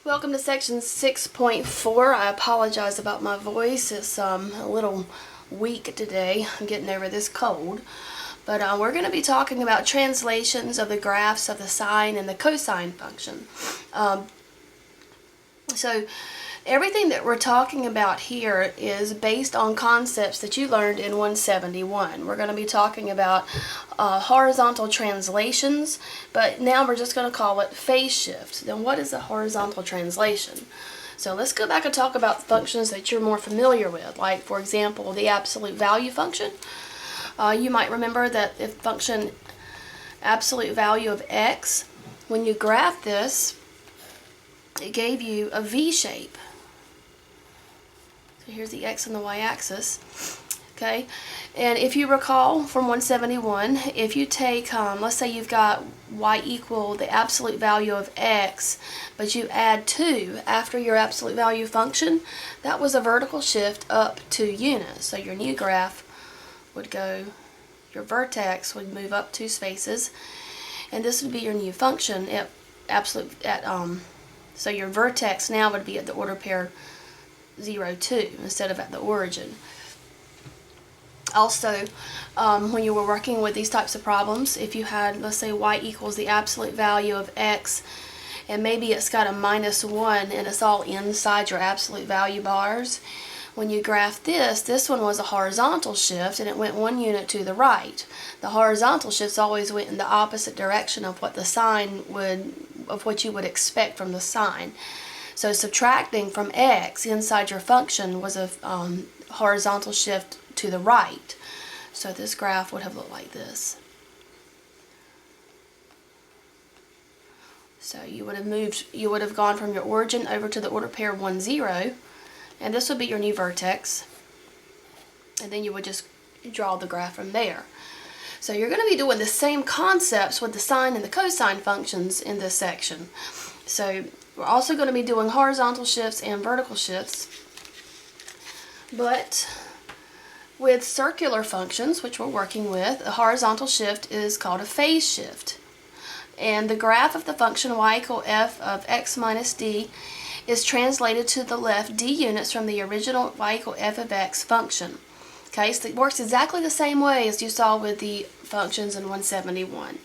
Welcome to section 6.4. I apologize about my voice. It's a little weak today. I'm getting over this cold. But we're going to be talking about translations of the graphs of the sine and the cosine function. So everything that we're talking about here is based on concepts that you learned in 171. We're going to be talking about horizontal translations, but now we're just going to call it phase shift. Then what is a horizontal translation? So let's go back and talk about functions that you're more familiar with, like for example the absolute value function. You might remember that the function absolute value of x, when you graph this, it gave you a V shape. So here's the x and the y-axis. Okay, and if you recall from 171, if you take, let's say you've got y equal the absolute value of x, but you add 2 after your absolute value function, that was a vertical shift up 2 units. So your new graph would go, your vertex would move up 2 spaces, and this would be your new function at so your vertex now would be at the order pair 0, 2 instead of at the origin. Also, when you were working with these types of problems, if you had, let's say, y equals the absolute value of x, and maybe it's got a -1 and it's all inside your absolute value bars, when you graph this one was a horizontal shift and it went 1 unit to the right. The horizontal shifts always went in the opposite direction of what the sine would, of what you would expect from the sine. So subtracting from x inside your function was a horizontal shift to the right. So this graph would have looked like this. So you would have gone from your origin over to the order pair 1, 0, and this would be your new vertex. And then you would just draw the graph from there. So you're going to be doing the same concepts with the sine and the cosine functions in this section. So we're also going to be doing horizontal shifts and vertical shifts. But with circular functions, which we're working with, a horizontal shift is called a phase shift. And the graph of the function y equal f of x minus d is translated to the left d units from the original y equal f of x function. Okay, so it works exactly the same way as you saw with the functions in 171.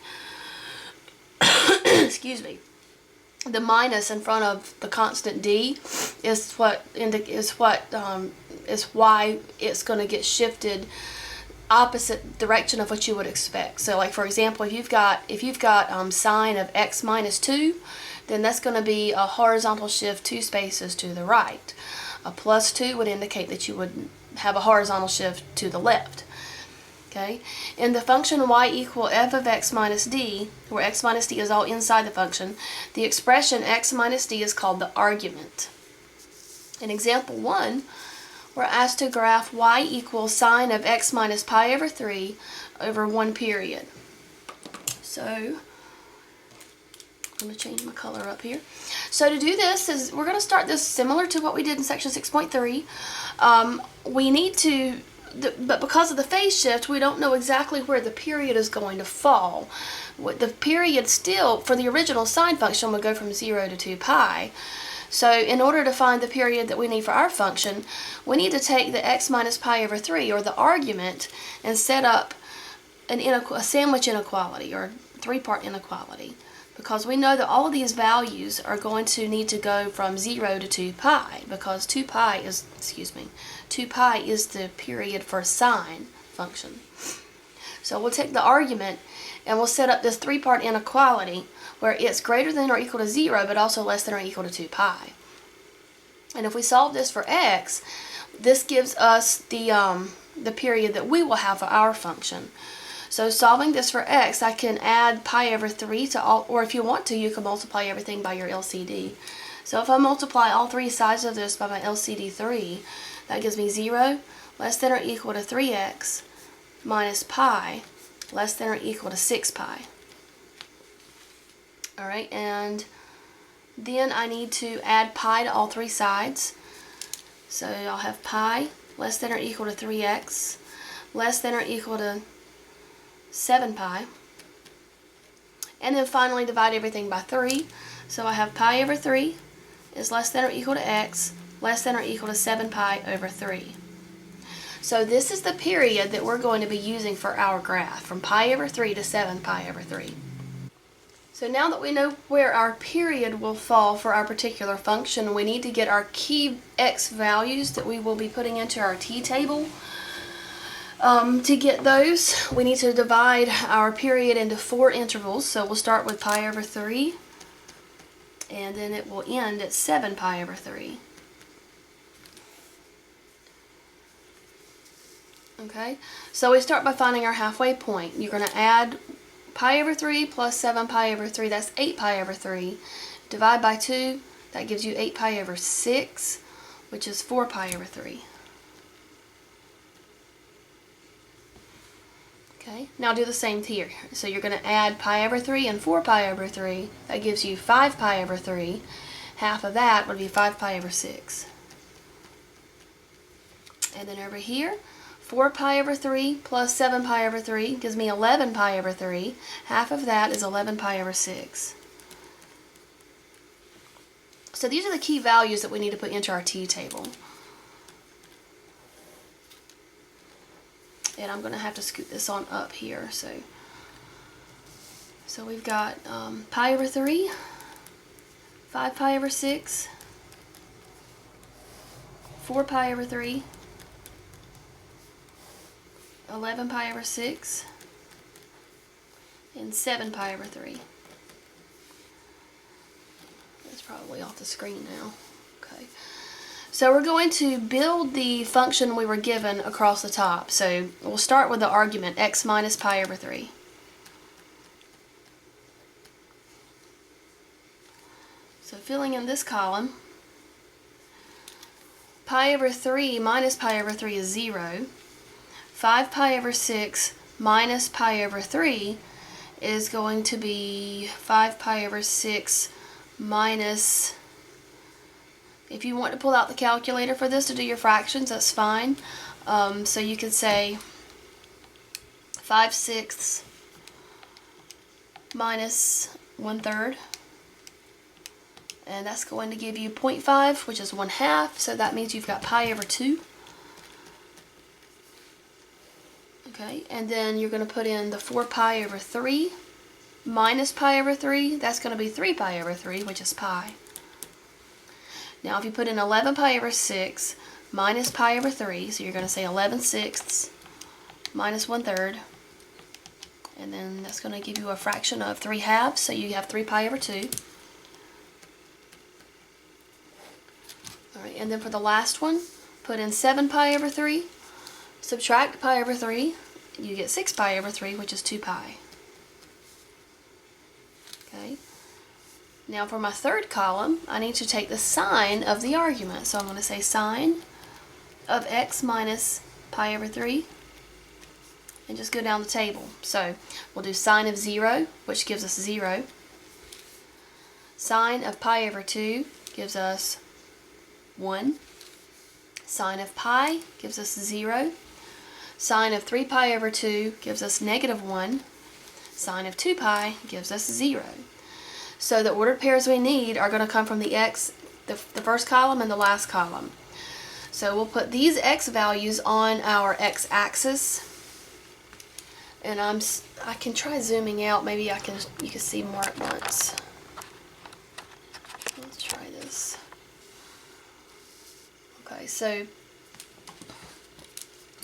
Excuse me. The minus in front of the constant d is why it's going to get shifted opposite direction of what you would expect. So, like for example, if you've got sine of x minus 2, then that's going to be a horizontal shift 2 spaces to the right. A plus 2 would indicate that you would have a horizontal shift to the left. Okay, in the function y equal f of x minus d, where x minus d is all inside the function, the expression x minus d is called the argument. In example 1, we're asked to graph y equals sine of x minus pi over 3 over 1 period. So I'm going to change my color up here. So to do this, we're going to start this similar to what we did in section 6.3. We need to, but because of the phase shift, we don't know exactly where the period is going to fall. The period still, for the original sine function, would go from 0 to 2 pi. So in order to find the period that we need for our function, we need to take the x minus pi over 3, or the argument, and set up a sandwich inequality, or 3-part inequality. Because we know that all of these values are going to need to go from 0 to 2 pi, because 2 pi is the period for sine function. So we'll take the argument and we'll set up this 3-part inequality where it's greater than or equal to 0 but also less than or equal to 2 pi. And if we solve this for x, this gives us the period that we will have for our function. So solving this for x, I can add pi over 3 to all, or if you want to, you can multiply everything by your LCD. So if I multiply all 3 sides of this by my LCD 3, that gives me 0 less than or equal to 3x minus pi less than or equal to 6 pi. Alright, and then I need to add pi to all 3 sides. So I'll have pi less than or equal to 3x less than or equal to 7 pi. And then finally divide everything by 3. So I have pi over 3 is less than or equal to x less than or equal to 7 pi over 3. So this is the period that we're going to be using for our graph, from pi over 3 to 7 pi over 3. So now that we know where our period will fall for our particular function, we need to get our key x values that we will be putting into our t-table. To get those, we need to divide our period into 4 intervals. So we'll start with pi over 3, and then it will end at 7 pi over 3. Okay, so we start by finding our halfway point. You're going to add pi over 3 plus 7 pi over 3, that's 8 pi over 3. Divide by 2, that gives you 8 pi over 6, which is 4 pi over 3. Okay, now do the same here. So you're going to add pi over 3 and 4 pi over 3. That gives you 5 pi over 3. Half of that would be 5 pi over 6. And then over here, 4 pi over 3 plus 7 pi over 3 gives me 11 pi over 3. Half of that is 11 pi over 6. So these are the key values that we need to put into our t-table. And I'm going to have to scoot this on up here. So we've got pi over 3, 5 pi over 6, 4 pi over 3, 11 pi over 6, and 7 pi over 3. That's probably off the screen now. Okay. So we're going to build the function we were given across the top. So we'll start with the argument x minus pi over 3. So filling in this column, pi over 3 minus pi over 3 is 0. 5 pi over 6 minus pi over 3 is going to be 5 pi over 6 minus, if you want to pull out the calculator for this to do your fractions, that's fine. So you could say 5/6 minus 1/3, and that's going to give you 0.5, which is 1/2, so that means you've got pi over 2. Okay, and then you're going to put in the 4 pi over 3 minus pi over 3. That's going to be 3 pi over 3, which is pi. Now if you put in 11 pi over 6 minus pi over 3, so you're going to say 11/6 minus 1/3, and then that's going to give you a fraction of 3/2, so you have 3 pi over 2. Alright, and then for the last one, put in 7 pi over 3, subtract pi over 3, you get 6 pi over 3, which is 2 pi. Okay. Now for my third column, I need to take the sign of the argument. So I'm going to say sine of x minus pi over 3, and just go down the table. So we'll do sine of 0, which gives us 0. Sine of pi over 2 gives us 1. Sine of pi gives us 0. Sine of 3 pi over 2 gives us -1. Sine of 2 pi gives us 0. So the ordered pairs we need are going to come from the x, the first column and the last column. So we'll put these x values on our x-axis, and I can try zooming out. Maybe you can see more at once. Let's try this. Okay, so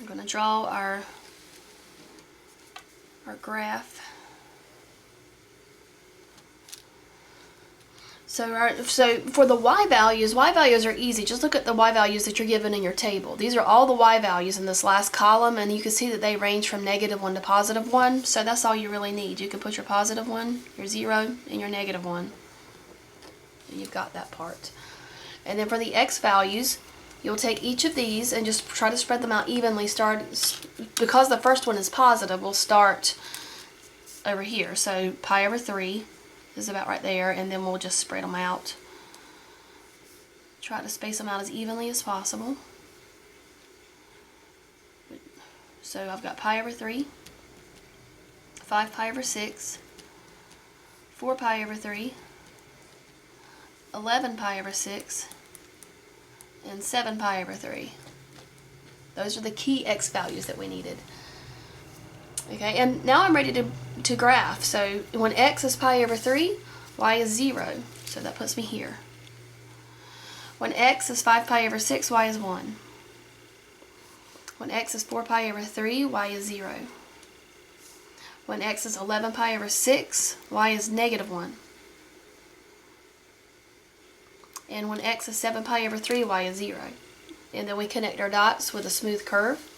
I'm going to draw our graph. So for the y values are easy. Just look at the y values that you're given in your table. These are all the y values in this last column, and you can see that they range from -1 to +1. So that's all you really need. You can put your +1, your 0, and your -1. And you've got that part. And then for the x values, you'll take each of these and just try to spread them out evenly. Because the first one is positive, we'll start over here. So pi over 3 is about right there, and then we'll just spread them out. Try to space them out as evenly as possible. So I've got pi over 3, 5 pi over 6, 4 pi over 3, 11 pi over 6, and 7 pi over 3. Those are the key x values that we needed. Okay, and now I'm ready to graph. So when x is pi over 3, y is 0. So that puts me here. When x is 5 pi over 6, y is 1. When x is 4 pi over 3, y is 0. When x is 11 pi over 6, y is negative 1. And when x is 7 pi over 3, y is 0. And then we connect our dots with a smooth curve.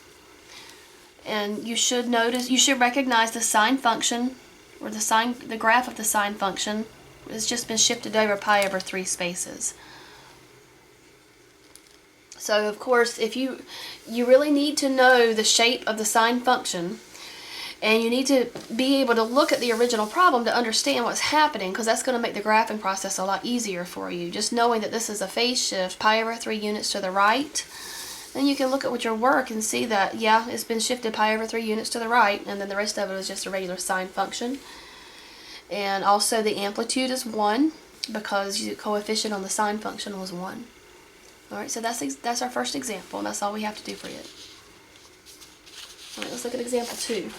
And you should recognize the sine function, or the graph of the sine function has just been shifted over pi over 3 spaces. So of course, if you really need to know the shape of the sine function, and you need to be able to look at the original problem to understand what's happening, because that's going to make the graphing process a lot easier for you. Just knowing that this is a phase shift, pi over 3 units to the right, then you can look at your work and see that, yeah, it's been shifted pi over 3 units to the right, and then the rest of it is just a regular sine function. And also the amplitude is 1, because the coefficient on the sine function was 1. Alright, so that's our first example, and that's all we have to do for it. Alright, let's look at example 2.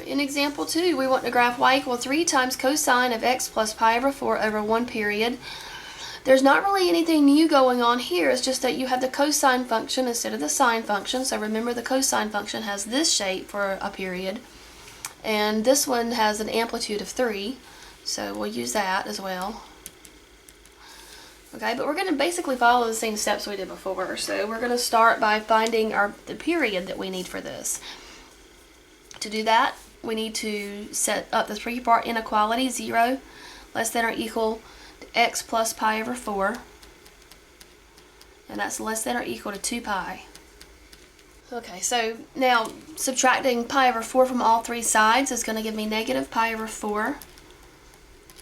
In example 2, we want to graph y equal 3 times cosine of x plus pi over 4 over 1 period. There's not really anything new going on here. It's just that you have the cosine function instead of the sine function. So remember, the cosine function has this shape for a period. And this one has an amplitude of 3. So we'll use that as well. Okay, but we're going to basically follow the same steps we did before. So we're going to start by finding the period that we need for this. To do that, we need to set up the three-part inequality, 0 less than or equal to x plus pi over 4. And that's less than or equal to 2 pi. Okay, so now subtracting pi over 4 from all three sides is going to give me negative pi over 4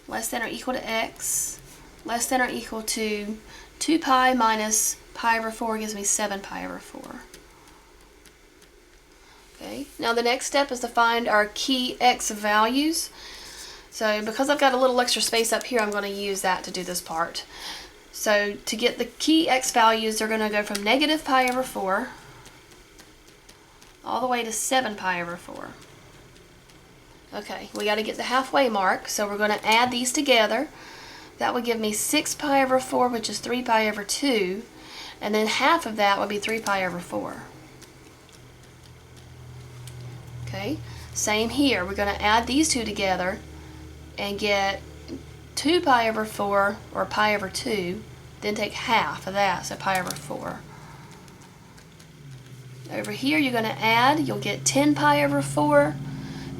less than or equal to x less than or equal to 2 pi minus pi over 4 gives me 7 pi over 4. Okay, now the next step is to find our key x values. So because I've got a little extra space up here, I'm going to use that to do this part. So to get the key x values, they're going to go from negative pi over 4 all the way to 7 pi over 4. Okay, we got to get the halfway mark, so we're going to add these together. That would give me 6 pi over 4, which is 3 pi over 2, and then half of that would be 3 pi over 4. Okay, same here. We're going to add these two together and get 2 pi over 4, or pi over 2, then take half of that, so pi over 4. Over here you're going to add, you'll get 10 pi over 4,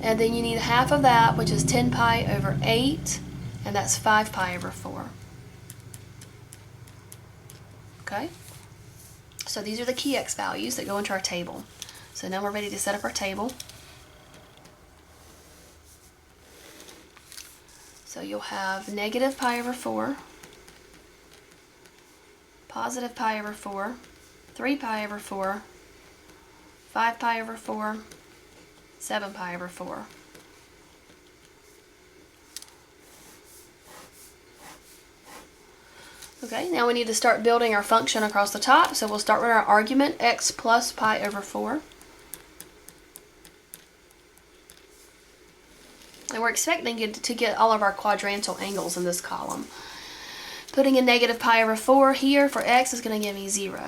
and then you need half of that, which is 10 pi over 8, and that's 5 pi over 4. Okay? So these are the key x values that go into our table. So now we're ready to set up our table. So you'll have negative pi over 4, positive pi over 4, 3 pi over 4, 5 pi over 4, 7 pi over 4. Okay, now we need to start building our function across the top. So we'll start with our argument, x plus pi over 4. And we're expecting to get all of our quadrantal angles in this column. Putting in negative pi over 4 here for x is going to give me 0.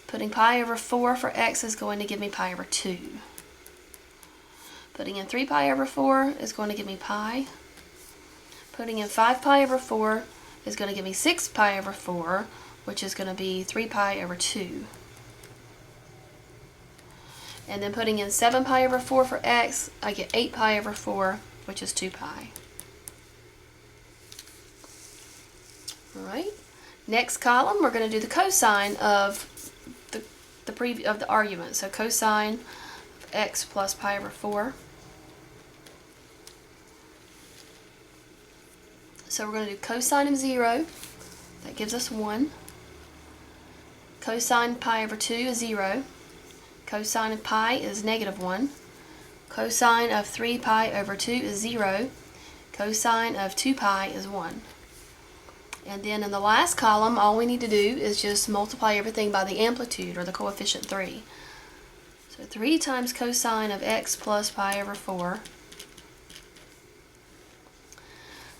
Putting pi over 4 for x is going to give me pi over 2. Putting in 3 pi over 4 is going to give me pi. Putting in 5 pi over 4 is going to give me 6 pi over 4, which is going to be 3 pi over 2. And then putting in 7 pi over 4 for x, I get 8 pi over 4, which is 2 pi. Alright, next column we're going to do the cosine of the argument. So cosine of x plus pi over 4. So we're going to do cosine of 0. That gives us 1. Cosine pi over 2 is 0. Cosine of pi is negative 1. Cosine of 3 pi over 2 is 0. Cosine of 2 pi is 1. And then in the last column, all we need to do is just multiply everything by the amplitude, or the coefficient 3. So 3 times cosine of x plus pi over 4.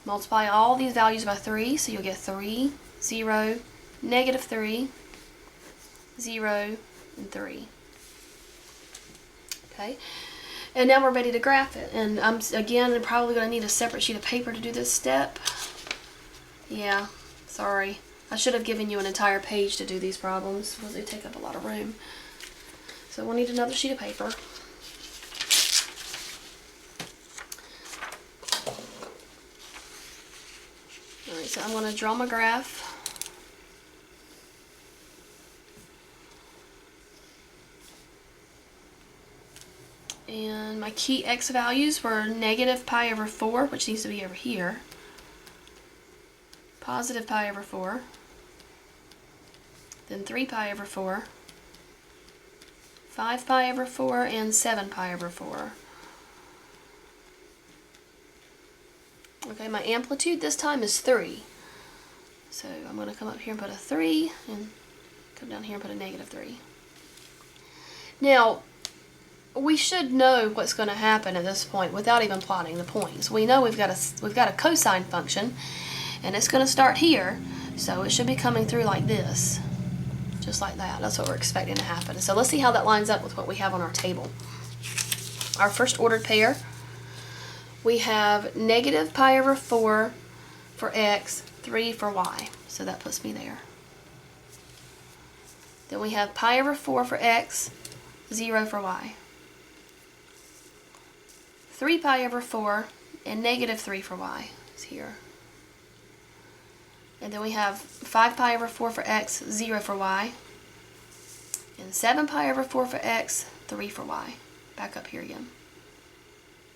Multiply all these values by 3, so you'll get 3, 0, negative 3, 0, and 3. Okay, and now we're ready to graph it. And I'm probably going to need a separate sheet of paper to do this step. Yeah, sorry. I should have given you an entire page to do these problems because they take up a lot of room. So we'll need another sheet of paper. Alright, so I'm going to draw my graph. And my key x values were negative pi over 4, which needs to be over here, positive pi over 4, then 3 pi over 4, 5 pi over 4, and 7 pi over 4. Okay, my amplitude this time is 3. So I'm going to come up here and put a 3, and come down here and put a negative 3. Now, we should know what's going to happen at this point without even plotting the points. We know we've got a cosine function, and it's going to start here, so it should be coming through like this, just like that. That's what we're expecting to happen. So let's see how that lines up with what we have on our table. Our first ordered pair, we have negative pi over 4 for x, 3 for y, so that puts me there. Then we have pi over 4 for x, 0 for y. 3 pi over 4 and negative 3 for y is here. And then we have 5 pi over 4 for x, 0 for y. And 7 pi over 4 for x, 3 for y. Back up here again.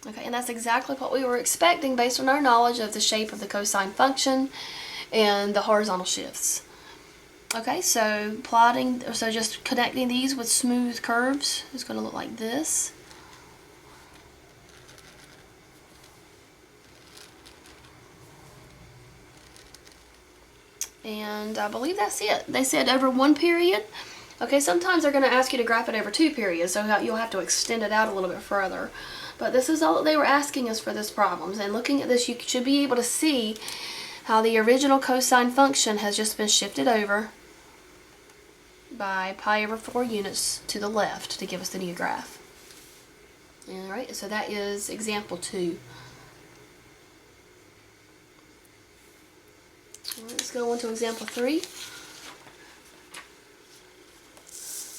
Okay, and that's exactly what we were expecting based on our knowledge of the shape of the cosine function and the horizontal shifts. Okay, so just connecting these with smooth curves is going to look like this. And I believe that's it. They said over 1 period. Okay, sometimes they're going to ask you to graph it over 2 periods, so you'll have to extend it out a little bit further. But this is all that they were asking us for this problem. And looking at this, you should be able to see how the original cosine function has just been shifted over by pi over 4 units to the left to give us the new graph. Alright, so that is example 2. Let's go on to example 3.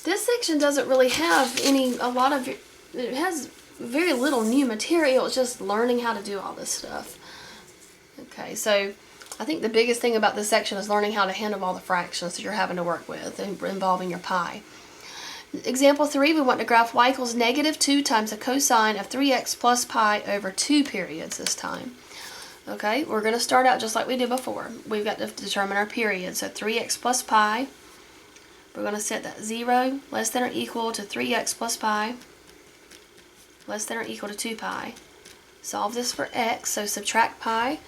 This section doesn't really have it has very little new material. It's just learning how to do all this stuff. Okay, so I think the biggest thing about this section is learning how to handle all the fractions that you're having to work with involving your pi. Example 3, we want to graph y equals negative 2 times the cosine of 3x plus pi over 2 periods this time. Okay, we're going to start out just like we did before. We've got to determine our period. So 3x plus pi, we're going to set that 0 less than or equal to 3x plus pi less than or equal to 2 pi. Solve this for x, so subtract pi.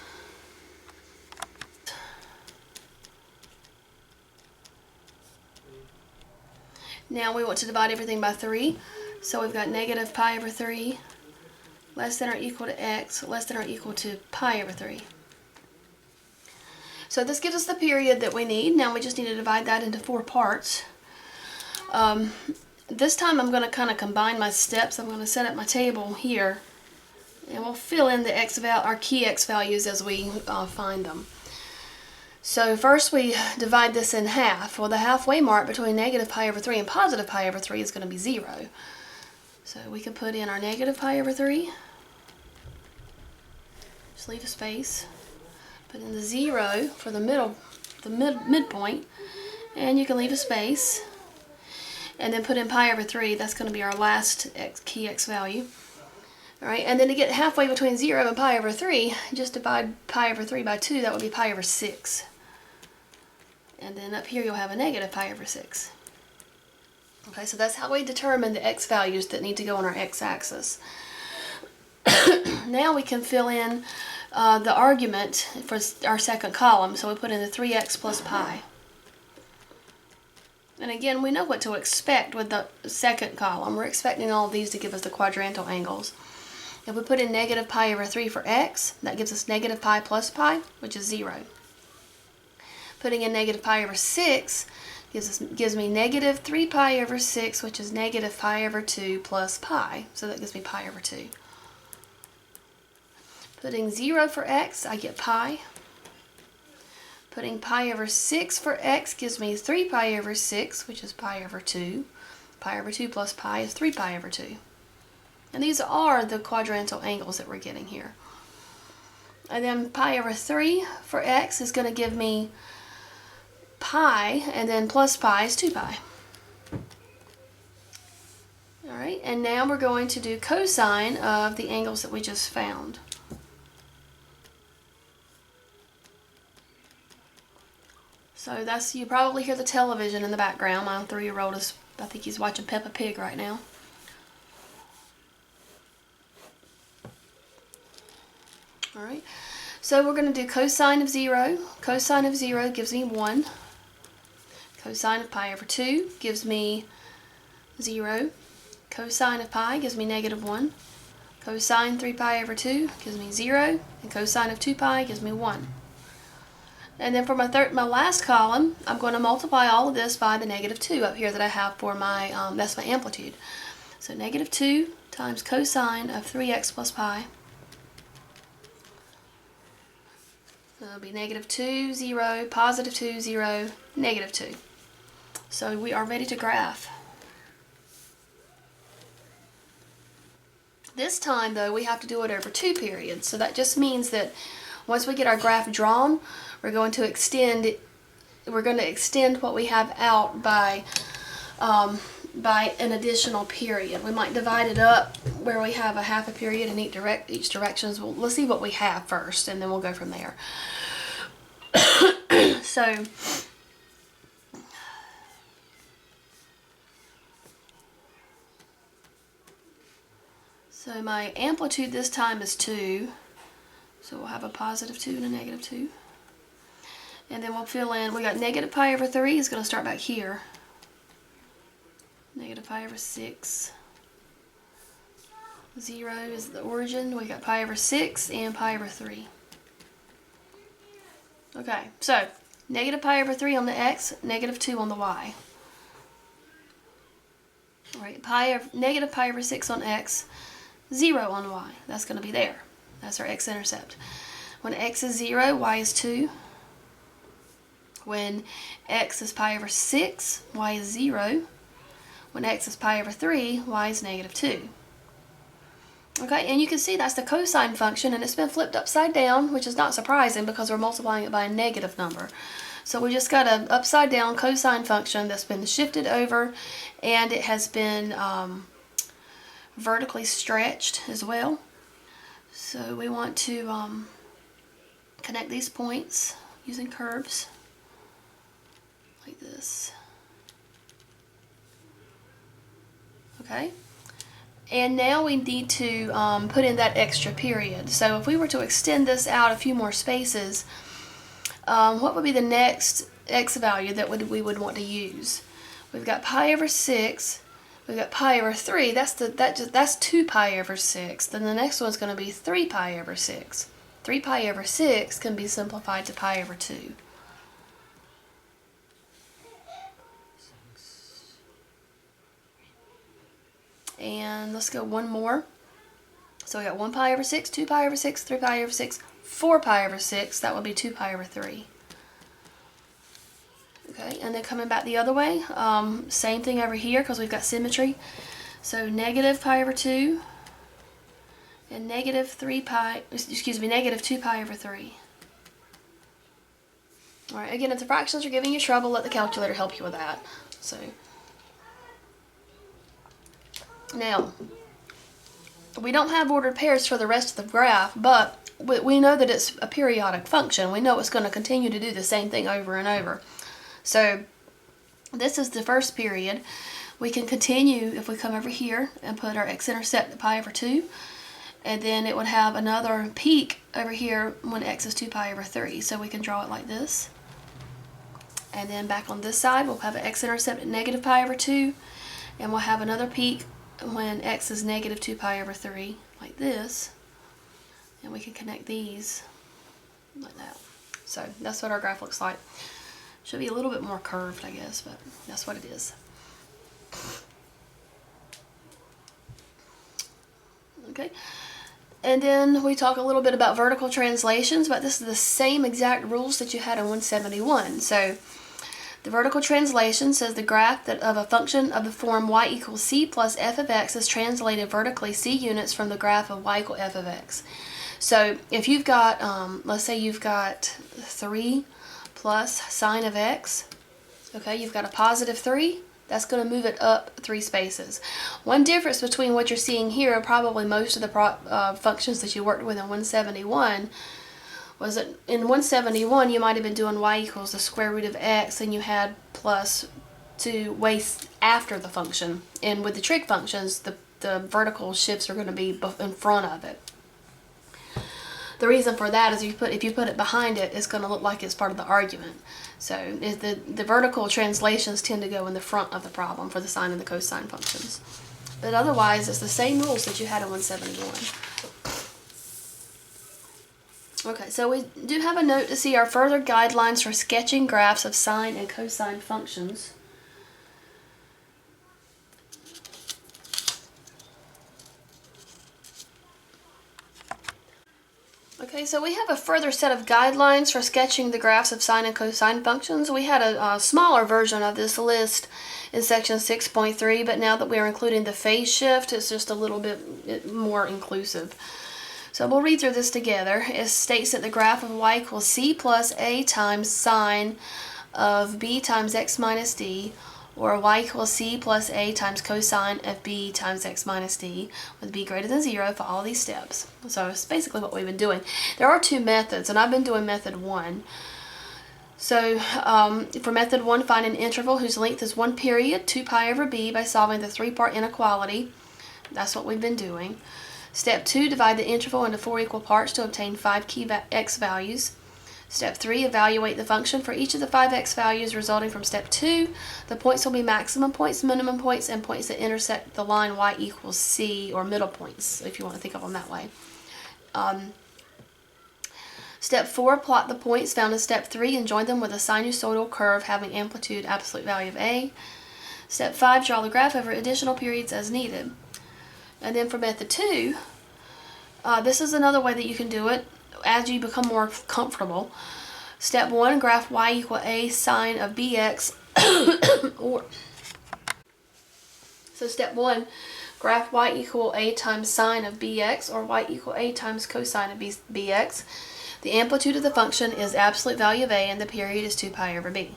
Now we want to divide everything by 3, so we've got negative pi over 3 less than or equal to x less than or equal to pi over 3. So this gives us the period that we need. Now we just need to divide that into 4 parts. This time I'm going to kind of combine my steps. I'm going to set up my table here, and we'll fill in the our key x values as we find them. So first we divide this in half. Well, the halfway mark between negative pi over 3 and positive pi over 3 is going to be 0. So we can put in our negative pi over 3. Just leave a space. Put in the 0 for the midpoint, and you can leave a space. And then put in pi over 3. That's going to be our last key x value. Alright, and then to get halfway between 0 and pi over 3, just divide pi over 3 by 2. That would be pi over 6. And then up here you'll have a negative pi over 6. Okay, so that's how we determine the x values that need to go on our x-axis. Now we can fill in the argument for our second column. So we put in the 3x plus pi. And again, we know what to expect with the second column. We're expecting all of these to give us the quadrantal angles. If we put in negative pi over 3 for x, that gives us negative pi plus pi, which is 0. Putting in negative pi over 6 gives me negative 3 pi over 6, which is negative pi over 2 plus pi. So that gives me pi over 2. Putting 0 for x, I get pi. Putting pi over 6 for x gives me 3 pi over 6, which is pi over 2. Pi over 2 plus pi is 3 pi over 2. And these are the quadrantal angles that we're getting here. And then pi over 3 for x is going to give me pi, and then plus pi is 2 pi. Alright, and now we're going to do cosine of the angles that we just found. So that's, you probably hear the television in the background. My 3-year-old is, I think he's watching Peppa Pig right now. Alright, so we're going to do cosine of 0. Cosine of 0 gives me 1. Cosine of pi over 2 gives me 0. Cosine of pi gives me negative 1. Cosine 3 pi over 2 gives me 0. And cosine of 2 pi gives me 1. And then for my last column, I'm going to multiply all of this by the negative 2 up here that I have for my, that's my amplitude. So negative 2 times cosine of 3x plus pi. So it'll be negative 2, 0, positive 2, 0, negative 2. So we are ready to graph. This time, though, we have to do it over 2 periods. So that just means that once we get our graph drawn, we're going to extend what we have out by an additional period. We might divide it up where we have a half a period in each direction. Let's see what we have first, and then we'll go from there. So my amplitude this time is 2. So we'll have a positive 2 and a negative 2. And then we'll fill in, we got negative pi over 3 is going to start back here. Negative pi over 6. 0 is the origin. We got pi over 6 and pi over 3. Okay, so negative pi over 3 on the x, negative 2 on the y. Alright, negative pi over 6 on x, 0 on y. That's going to be there. That's our x-intercept. When x is 0, y is 2. When x is pi over 6, y is 0. When x is pi over 3, y is negative 2. Okay, and you can see that's the cosine function, and it's been flipped upside down, which is not surprising because we're multiplying it by a negative number. So we just got an upside down cosine function that's been shifted over, and it has been vertically stretched as well. So we want to connect these points using curves like this. Okay, and now we need to put in that extra period. So if we were to extend this out a few more spaces, what would be the next x value that we would want to use? We've got pi over 6. We've got pi over 3. That's 2 pi over 6. Then the next one's going to be 3 pi over 6. 3 pi over 6 can be simplified to pi over 2. And let's go one more. So we got 1 pi over 6, 2 pi over 6, 3 pi over 6, 4 pi over 6. That would be 2 pi over 3. Okay, and then coming back the other way, same thing over here because we've got symmetry. So negative pi over 2 and negative 2 pi over 3. Alright, again, if the fractions are giving you trouble, let the calculator help you with that. So now, we don't have ordered pairs for the rest of the graph, but we know that it's a periodic function. We know it's going to continue to do the same thing over and over. So this is the first period. We can continue if we come over here and put our x-intercept at pi over 2. and then it would have another peak over here when x is 2 pi over 3. So we can draw it like this. And then back on this side, we'll have an x-intercept at negative pi over 2, and we'll have another peak when x is negative 2 pi over 3, like this. And we can connect these like that. So that's what our graph looks like. Should be a little bit more curved, I guess, but that's what it is. Okay. And then we talk a little bit about vertical translations, but this is the same exact rules that you had in 171. So the vertical translation says the graph that of a function of the form y equals c plus f of x is translated vertically c units from the graph of y equal f of x. So if you've got, let's say you've got 3 plus sine of x, okay, you've got a positive 3, that's going to move it up 3 spaces. One difference between what you're seeing here and probably most of the functions that you worked with in 171 was that in 171 you might have been doing y equals the square root of x and you had plus to waste after the function. And with the trig functions, the vertical shifts are going to be in front of it. The reason for that is if you put it behind it, it's going to look like it's part of the argument. So the vertical translations tend to go in the front of the problem for the sine and the cosine functions. But otherwise, it's the same rules that you had in 171. Okay, so we do have a note to see our further guidelines for sketching graphs of sine and cosine functions. Okay, so we have a further set of guidelines for sketching the graphs of sine and cosine functions. We had a smaller version of this list in section 6.3, but now that we're including the phase shift, it's just a little bit more inclusive. So we'll read through this together. It states that the graph of y equals c plus a times sine of b times x minus d, or y equals c plus a times cosine of b times x minus d, with b greater than 0 for all these steps. So it's basically what we've been doing. There are 2 methods, and I've been doing method 1. So for method 1, find an interval whose length is 1 period, 2 pi over b, by solving the 3-part inequality. That's what we've been doing. Step 2, divide the interval into 4 equal parts to obtain 5 key x values. Step 3, evaluate the function for each of the 5 x values resulting from step 2. The points will be maximum points, minimum points, and points that intersect the line y equals c, or middle points, if you want to think of them that way. Step 4, plot the points found in step 3 and join them with a sinusoidal curve having amplitude absolute value of a. Step 5, draw the graph over additional periods as needed. And then for method 2, this is another way that you can do it as you become more comfortable. Step 1, graph y equal a sine of bx. So step 1, graph y equal a times sine of bx, or y equal a times cosine of bx. The amplitude of the function is absolute value of a and the period is 2 pi over b.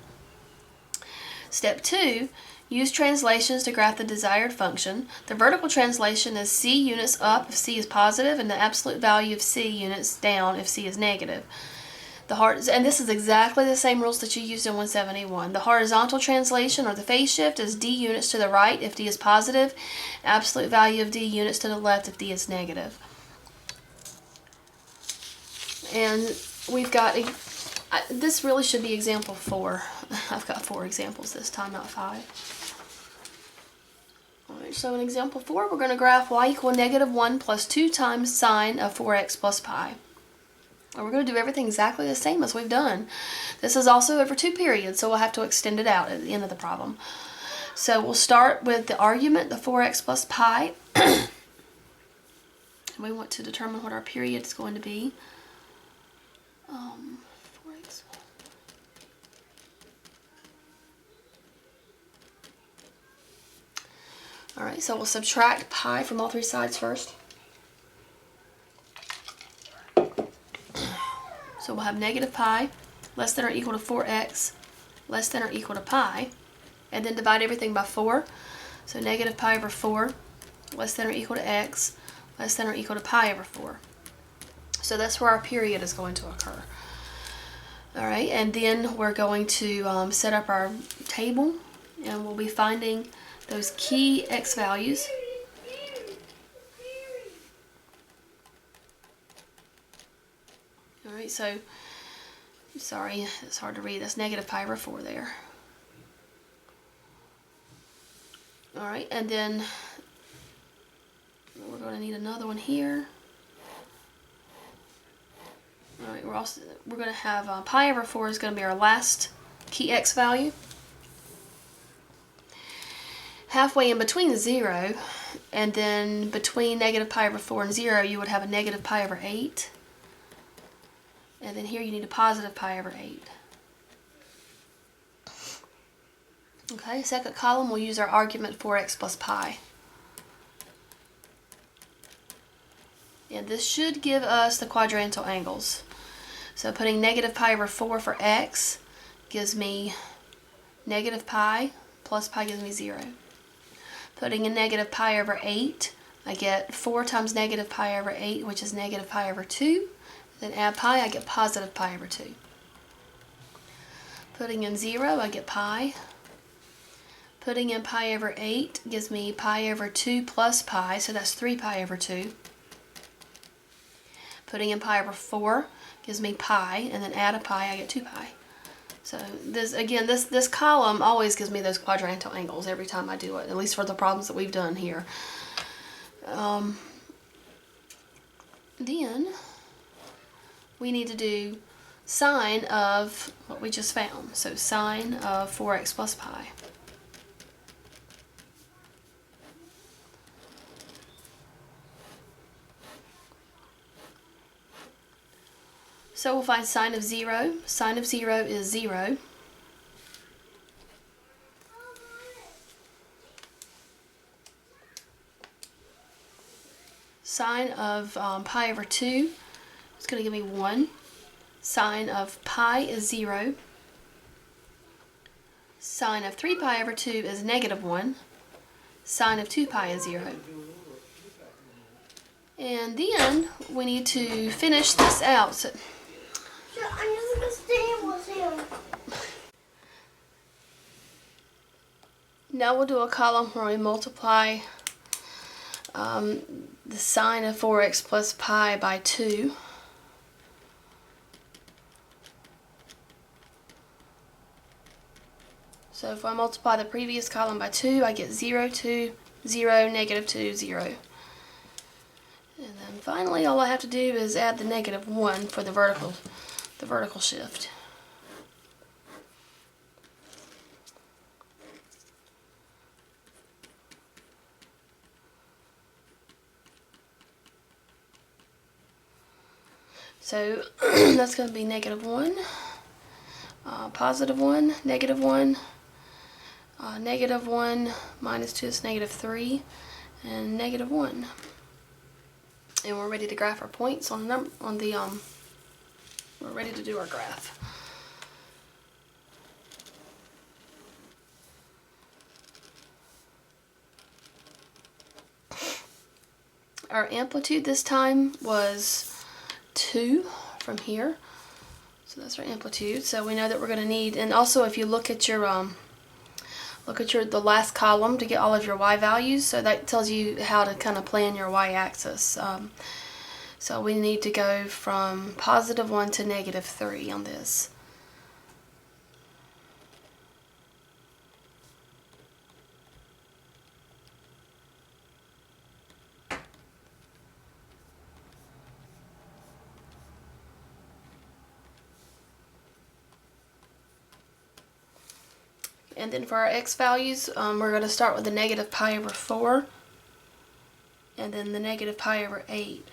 Step 2, use translations to graph the desired function. The vertical translation is c units up if c is positive, and the absolute value of c units down if c is negative. And this is exactly the same rules that you used in 171. The horizontal translation, or the phase shift, is d units to the right if d is positive, absolute value of d units to the left if d is negative. And we've got, this really should be example 4. I've got 4 examples this time, not 5. Alright, so in example 4, we're going to graph y equal negative 1 plus 2 times sine of 4x plus pi. And we're going to do everything exactly the same as we've done. This is also over 2 periods, so we'll have to extend it out at the end of the problem. So we'll start with the argument, the 4x plus pi. And we want to determine what our period is going to be. 4x. Alright, so we'll subtract pi from all 3 sides first. So we'll have negative pi less than or equal to 4x less than or equal to pi, and then divide everything by 4. So negative pi over 4 less than or equal to x less than or equal to pi over 4. So that's where our period is going to occur. Alright, and then we're going to set up our table, and we'll be finding those key x values. Alright, so, sorry, it's hard to read. That's negative pi over 4 there. Alright, and then we're going to need another one here. Alright, we're going to have pi over 4 is going to be our last key x value. Halfway in between 0, and then between negative pi over 4 and 0, you would have a negative pi over 8. And then here you need a positive pi over 8. Okay, second column, we'll use our argument 4x plus pi. And this should give us the quadrantal angles. So putting negative pi over 4 for x gives me negative pi, plus pi gives me 0. Putting in negative pi over 8, I get 4 times negative pi over 8, which is negative pi over 2. Then add pi, I get positive pi over 2. Putting in 0, I get pi. Putting in pi over 8 gives me pi over 2 plus pi, so that's 3 pi over 2. Putting in pi over 4 gives me pi, and then add a pi, I get 2 pi. So this, again, this column always gives me those quadrantal angles every time I do it, at least for the problems that we've done here. Then we need to do sine of what we just found. So sine of 4x plus pi. So we'll find sine of 0. Sine of 0 is 0. Sine of pi over 2 is going to give me 1. Sine of pi is 0. Sine of 3 pi over 2 is negative 1. Sine of 2 pi is 0. And then we need to finish this out. So, I'm just going to stay with him. now we'll do a column where we multiply the sine of 4x plus pi by 2. So if I multiply the previous column by 2, I get 0, 2, 0, negative 2, 0. And then finally all I have to do is add the negative 1 for the vertical shift. So that's going to be negative 1, positive 1, negative 1, negative 1 minus 2 is negative 3, and negative 1. And we're ready to graph our points we're ready to do our graph. Our amplitude this time was 2 from here. So that's our amplitude. So we know that we're going to need, and also if you look at your the last column to get all of your y values, so that tells you how to kind of plan your y-axis. So we need to go from positive 1 to negative 3 on this. And then for our x values, we're going to start with the negative pi over 4, and then the negative pi over 8.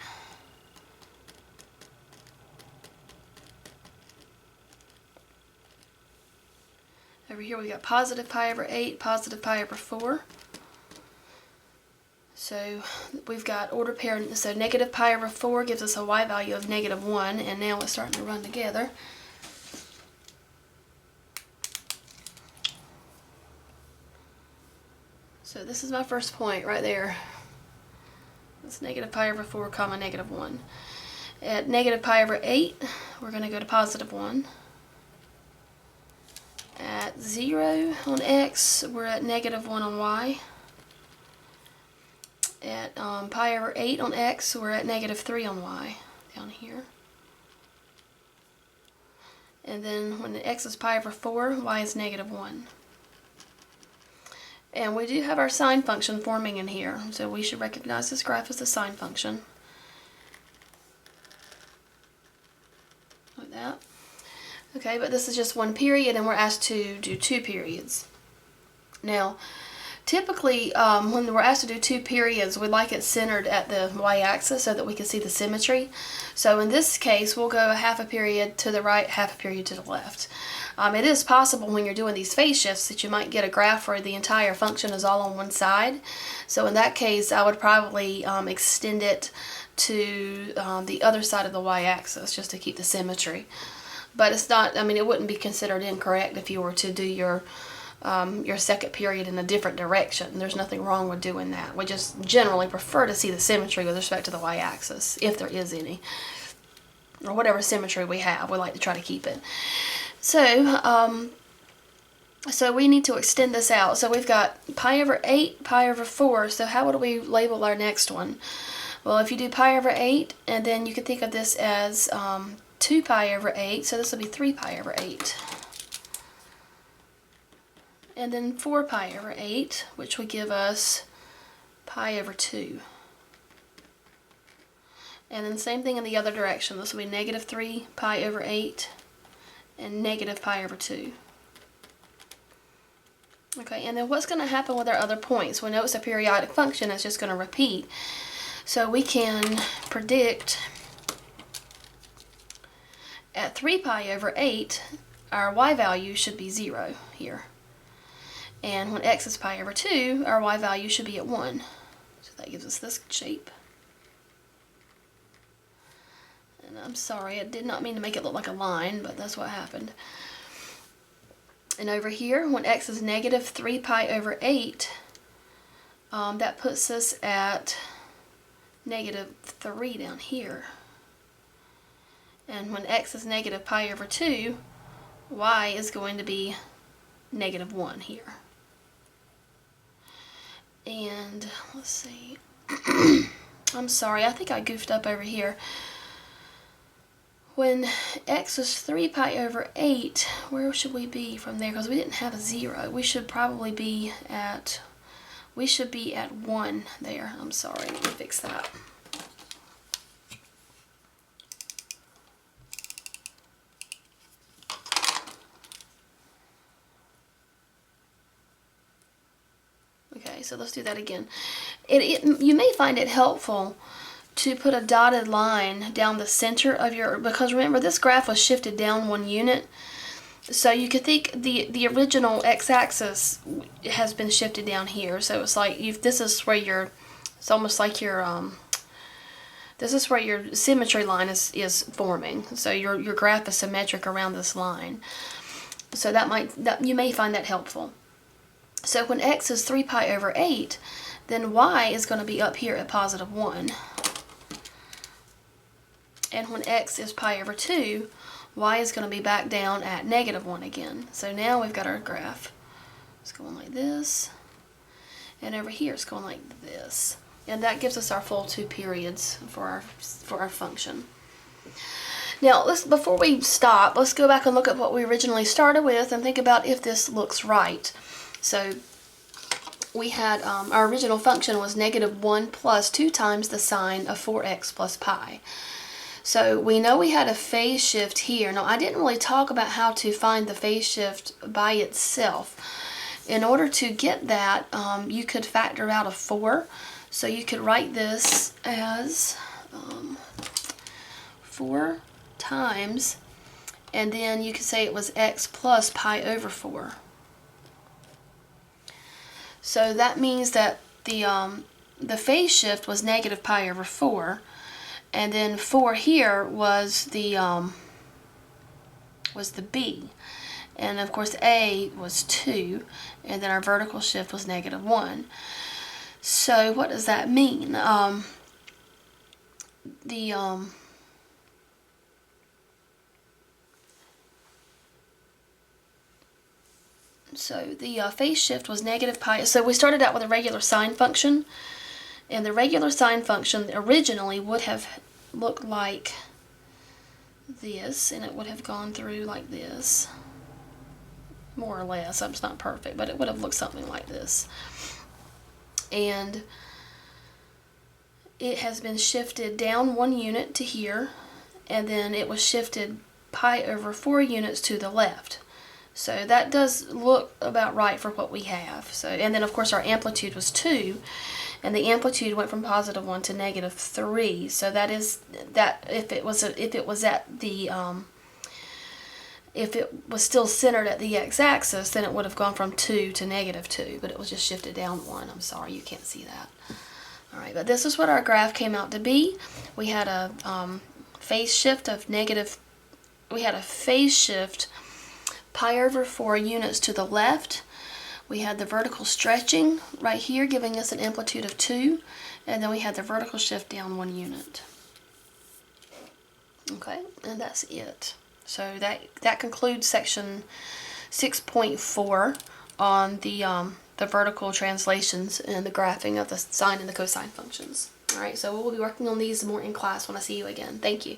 Over here we got positive pi over 8, positive pi over 4. So we've got order pair, so negative pi over 4 gives us a y value of negative 1, and now it's starting to run together. So this is my first point right there. It's negative pi over 4 comma negative 1. At negative pi over 8, we're going to go to positive 1. At 0 on x, we're at negative 1 on y. At pi over 8 on x, we're at negative 3 on y, down here. And then when x is pi over 4, y is negative 1. And we do have our sine function forming in here, so we should recognize this graph as the sine function. Like that. Okay, but this is just one period, and we're asked to do 2 periods. Now, typically, when we're asked to do 2 periods, we like it centered at the y-axis so that we can see the symmetry. So in this case, we'll go half a period to the right, half a period to the left. It is possible when you're doing these phase shifts that you might get a graph where the entire function is all on one side. So in that case, I would probably extend it to the other side of the y-axis just to keep the symmetry. But it's not, I mean, it wouldn't be considered incorrect if you were to do your second period in a different direction. There's nothing wrong with doing that. We just generally prefer to see the symmetry with respect to the y-axis, if there is any, or whatever symmetry we have. We like to try to keep it. So, so we need to extend this out. So we've got pi over 8, pi over 4. So how would we label our next one? Well, if you do pi over 8, and then you could think of this as 2 pi over 8. So this will be 3 pi over 8. And then 4 pi over 8, which would give us pi over 2. And then same thing in the other direction. This will be negative 3 pi over 8 and negative pi over 2. Okay, and then what's going to happen with our other points? We know it's a periodic function, it's just going to repeat. So we can predict at 3 pi over 8, our y value should be 0 here. And when x is pi over 2, our y value should be at 1. So that gives us this shape. And I'm sorry, I did not mean to make it look like a line, but that's what happened. And over here, when x is negative 3 pi over 8, that puts us at negative 3 down here. And when x is negative pi over 2, y is going to be negative 1 here. And let's see, I'm sorry, I think I goofed up over here. When x is 3 pi over 8, where should we be from there? Because we didn't have a 0. We should probably be at, 1 there. I'm sorry, let me fix that. Okay, so let's do that again. You may find it helpful to put a dotted line down the center of your, because remember this graph was shifted down 1 unit. So you could think the original x-axis has been shifted down here. So it's like this is where your, it's almost like your this is where your symmetry line is forming. So your graph is symmetric around this line. So you may find that helpful. So when x is 3 pi over 8, then y is going to be up here at positive 1. And when x is pi over 2, y is going to be back down at negative 1 again. So now we've got our graph. It's going like this. And over here it's going like this. And that gives us our full 2 periods for our function. Now, before we stop, let's go back and look at what we originally started with and think about if this looks right. So we had our original function was negative 1 plus 2 times the sine of 4x plus pi. So we know we had a phase shift here. Now I didn't really talk about how to find the phase shift by itself. In order to get that, you could factor out a 4. So you could write this as 4 times, and then you could say it was x plus pi over 4. So that means that the phase shift was negative pi over 4. And then 4 here was the b, and of course a was 2, and then our vertical shift was negative 1. So what does that mean? So the phase shift was negative pi. So we started out with a regular sine function. And the regular sine function originally would have looked like this, and it would have gone through like this, more or less. It's not perfect, but it would have looked something like this. And it has been shifted down 1 unit to here, and then it was shifted pi over 4 units to the left. So that does look about right for what we have. So, and then of course our amplitude was 2, and the amplitude went from +1 to -3. So that is that if it was still centered at the x-axis, then it would have gone from 2 to -2, but it was just shifted down 1. I'm sorry, you can't see that. All right, but this is what our graph came out to be. We had a phase shift of pi over 4 units to the left. We had the vertical stretching right here, giving us an amplitude of 2, and then we had the vertical shift down 1 unit. Okay, and that's it. So that concludes section 6.4 on the vertical translations and the graphing of the sine and the cosine functions. All right, so we'll be working on these more in class when I see you again. Thank you.